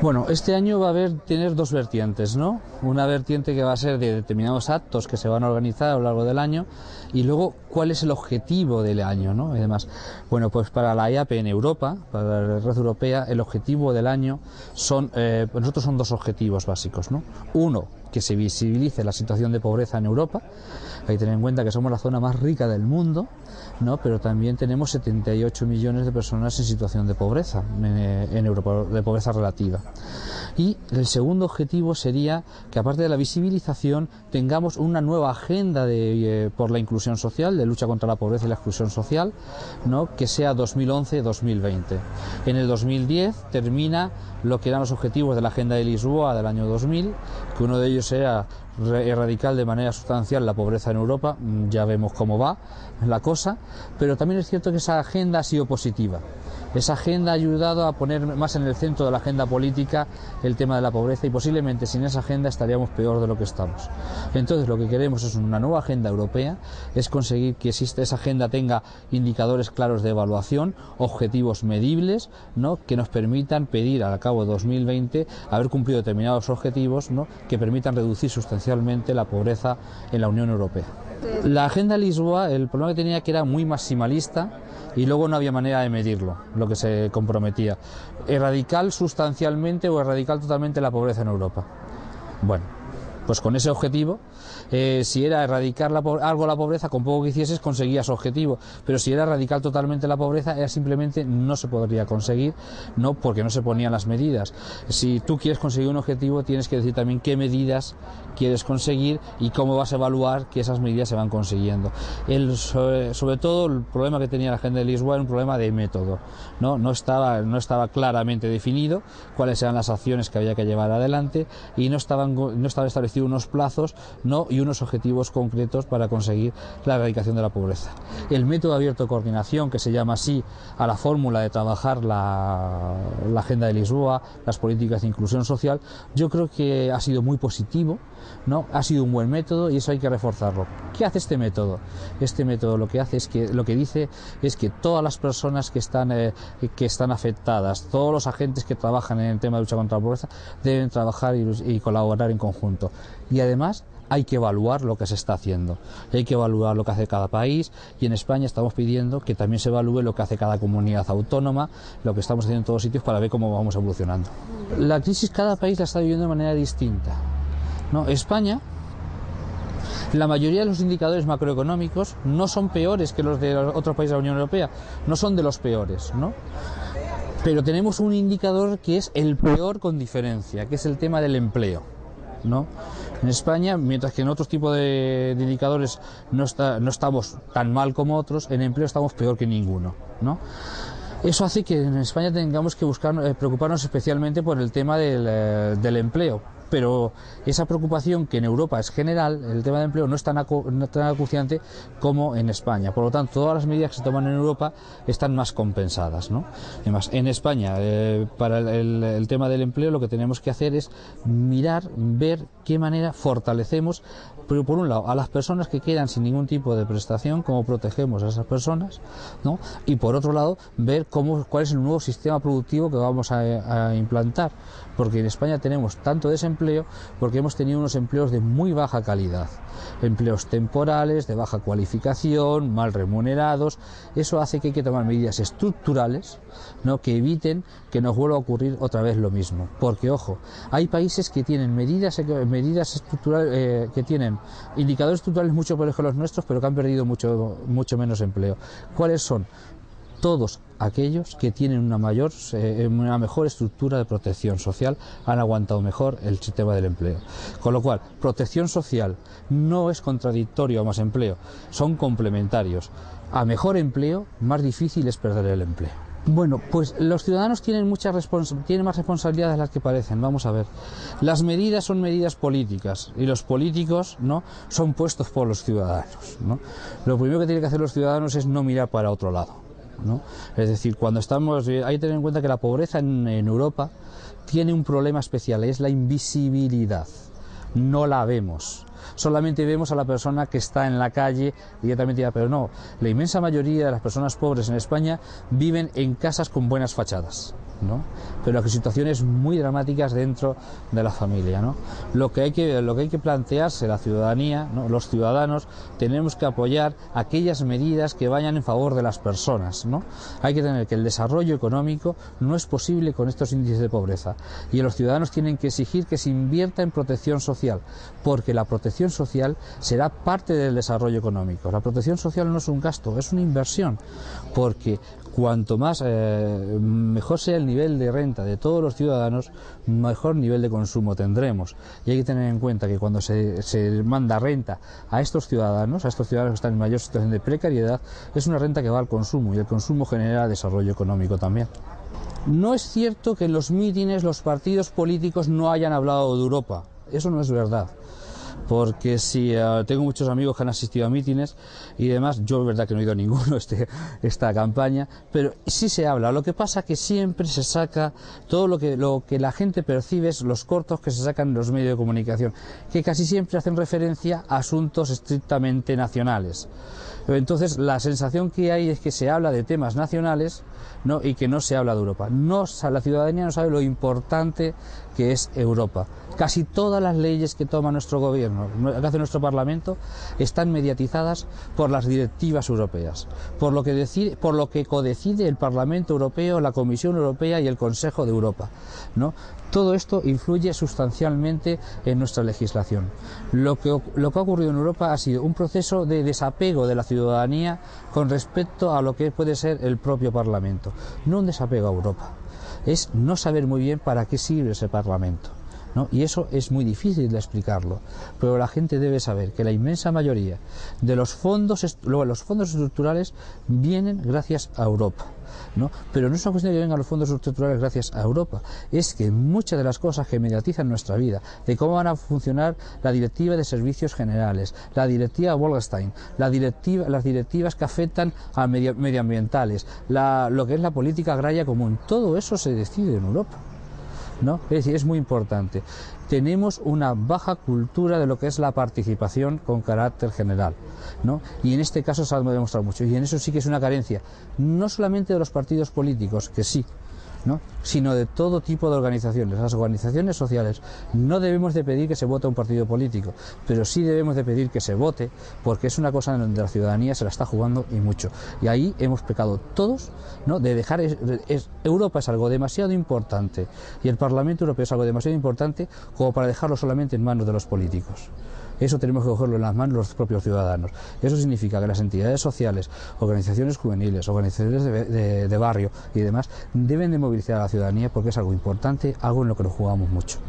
Bueno, este año va a tener dos vertientes, ¿no? Una vertiente que va a ser de determinados actos que se van a organizar a lo largo del año y luego cuál es el objetivo del año, ¿no? Y además, bueno, pues para la EAPE en Europa, para la red europea, el objetivo del año nosotros son dos objetivos básicos, ¿no? Uno, que se visibilice la situación de pobreza en Europa. Hay que tener en cuenta que somos la zona más rica del mundo, ¿no? Pero también tenemos 78 millones de personas en situación de pobreza en Europa, de pobreza relativa. Y el segundo objetivo sería que, aparte de la visibilización, tengamos una nueva agenda por la inclusión social, de lucha contra la pobreza y la exclusión social, ¿no? Que sea 2011-2020. En el 2010 termina lo que eran los objetivos de la Agenda de Lisboa del año 2000, que uno de ellos era erradicar de manera sustancial la pobreza en Europa. Ya vemos cómo va la cosa, pero también es cierto que esa agenda ha sido positiva. Esa agenda ha ayudado a poner más en el centro de la agenda política el tema de la pobreza y posiblemente sin esa agenda estaríamos peor de lo que estamos. Entonces lo que queremos es una nueva agenda europea, es conseguir que esa agenda tenga indicadores claros de evaluación, objetivos medibles, ¿no? Que nos permitan pedir al cabo de 2020 haber cumplido determinados objetivos, ¿no? Que permitan reducir sustancialmente la pobreza en la Unión Europea. La Agenda de Lisboa, el problema que tenía que era muy maximalista y luego no había manera de medirlo, lo que se comprometía. Erradicar sustancialmente o erradicar totalmente la pobreza en Europa. Bueno, pues con ese objetivo, si era erradicar algo la pobreza, con poco que hicieses conseguías objetivo, pero si era erradicar totalmente la pobreza, era simplemente no se podría conseguir, no porque no se ponían las medidas. Si tú quieres conseguir un objetivo, tienes que decir también qué medidas quieres conseguir y cómo vas a evaluar que esas medidas se van consiguiendo. Sobre todo el problema que tenía la Agenda de Lisboa era un problema de método, no estaba claramente definido cuáles eran las acciones que había que llevar adelante y no estaban establecidos unos plazos, ¿no? Y unos objetivos concretos para conseguir la erradicación de la pobreza. El método abierto de coordinación, que se llama así a la fórmula de trabajar la Agenda de Lisboa, las políticas de inclusión social, yo creo que ha sido muy positivo, ¿no? Ha sido un buen método y eso hay que reforzarlo. ¿Qué hace este método? Este método lo que dice es que todas las personas que están afectadas, todos los agentes que trabajan en el tema de lucha contra la pobreza deben trabajar y colaborar en conjunto. Y además hay que evaluar lo que se está haciendo, hay que evaluar lo que hace cada país y en España estamos pidiendo que también se evalúe lo que hace cada comunidad autónoma, lo que estamos haciendo en todos sitios para ver cómo vamos evolucionando. La crisis cada país la está viviendo de manera distinta, ¿no? España, la mayoría de los indicadores macroeconómicos no son peores que los de los otros países de la Unión Europea, no son de los peores, ¿no? Pero tenemos un indicador que es el peor con diferencia, que es el tema del empleo, ¿no? En España, mientras que en otros tipos de indicadores no estamos tan mal como otros, en empleo estamos peor que ninguno, ¿no? Eso hace que en España tengamos que preocuparnos especialmente por el tema del empleo. Pero esa preocupación, que en Europa es general, el tema del empleo no es tan acuciante como en España. Por lo tanto, todas las medidas que se toman en Europa están más compensadas, ¿no? Además, en España, para el tema del empleo, lo que tenemos que hacer es ver qué manera fortalecemos, pero por un lado, a las personas que quedan sin ningún tipo de prestación, cómo protegemos a esas personas, ¿no? Y por otro lado, ver cuál es el nuevo sistema productivo que vamos a implantar, porque en España tenemos tanto desempleo porque hemos tenido unos empleos de muy baja calidad, empleos temporales, de baja cualificación, mal remunerados. Eso hace que hay que tomar medidas estructurales, ¿no? Que eviten que nos vuelva a ocurrir otra vez lo mismo, porque ojo, hay países que tienen medidas estructurales, que tienen indicadores estructurales mucho peores que los nuestros, pero que han perdido mucho menos empleo. ¿Cuáles son? Todos aquellos que tienen una mejor estructura de protección social han aguantado mejor el sistema del empleo. Con lo cual, protección social no es contradictorio a más empleo, son complementarios. A mejor empleo, más difícil es perder el empleo. Bueno, pues los ciudadanos tienen más responsabilidades de las que parecen. Vamos a ver. Las medidas son medidas políticas y los políticos, ¿no?, son puestos por los ciudadanos, ¿no? Lo primero que tienen que hacer los ciudadanos es no mirar para otro lado, ¿no? Es decir, hay que tener en cuenta que la pobreza en Europa tiene un problema especial, es la invisibilidad. No la vemos. Solamente vemos a la persona que está en la calle directamente, pero no, la inmensa mayoría de las personas pobres en España viven en casas con buenas fachadas. ¿no? Pero que situaciones muy dramáticas dentro de la familia, ¿no? Lo que hay que plantearse la ciudadanía, ¿no? Los ciudadanos tenemos que apoyar aquellas medidas que vayan en favor de las personas, ¿no? Hay que tener que el desarrollo económico no es posible con estos índices de pobreza, y los ciudadanos tienen que exigir que se invierta en protección social, porque la protección social será parte del desarrollo económico. La protección social no es un gasto, es una inversión, porque cuanto más mejor sea el nivel de renta de todos los ciudadanos, mejor nivel de consumo tendremos. Y hay que tener en cuenta que cuando se manda renta a estos ciudadanos que están en mayor situación de precariedad, es una renta que va al consumo, y el consumo genera desarrollo económico también. No es cierto que en los mítines los partidos políticos no hayan hablado de Europa. Eso no es verdad. Porque si tengo muchos amigos que han asistido a mítines y demás, yo es verdad que no he ido a ninguno esta campaña, pero sí se habla. Lo que pasa es que siempre se saca todo lo que la gente percibe, es los cortos que se sacan en los medios de comunicación, que casi siempre hacen referencia a asuntos estrictamente nacionales. Entonces la sensación que hay es que se habla de temas nacionales, ¿no? Y que no se habla de Europa. La ciudadanía no sabe lo importante que es Europa. Casi todas las leyes que toma nuestro gobierno, que hace nuestro Parlamento, están mediatizadas por las directivas europeas, por lo que codecide el Parlamento Europeo, la Comisión Europea y el Consejo de Europa, ¿no? Todo esto influye sustancialmente en nuestra legislación. Lo que ha ocurrido en Europa ha sido un proceso de desapego de la ciudadanía con respecto a lo que puede ser el propio Parlamento. No un desapego a Europa, es no saber muy bien para qué sirve ese Parlamento, ¿no? Y eso es muy difícil de explicarlo, pero la gente debe saber que la inmensa mayoría de los fondos estructurales vienen gracias a Europa, ¿no? Pero no es una cuestión de que vengan los fondos estructurales gracias a Europa, es que muchas de las cosas que mediatizan nuestra vida, de cómo van a funcionar la Directiva de Servicios Generales, la Directiva Bolkestein, las directivas que afectan a medioambientales, lo que es la política agraria común, todo eso se decide en Europa, ¿no? Es decir, es muy importante. Tenemos una baja cultura de lo que es la participación con carácter general, ¿no? Y en este caso se ha demostrado mucho, y en eso sí que es una carencia, no solamente de los partidos políticos, que sí, ¿no? Sino de todo tipo de organizaciones. Las organizaciones sociales no debemos de pedir que se vote a un partido político, pero sí debemos de pedir que se vote, porque es una cosa en donde la ciudadanía se la está jugando y mucho. Y ahí hemos pecado todos, ¿no? De dejar Europa es algo demasiado importante y el Parlamento Europeo es algo demasiado importante como para dejarlo solamente en manos de los políticos. Eso tenemos que cogerlo en las manos de los propios ciudadanos. Eso significa que las entidades sociales, organizaciones juveniles, organizaciones de barrio y demás deben de movilizar a la ciudadanía, porque es algo importante, algo en lo que nos jugamos mucho.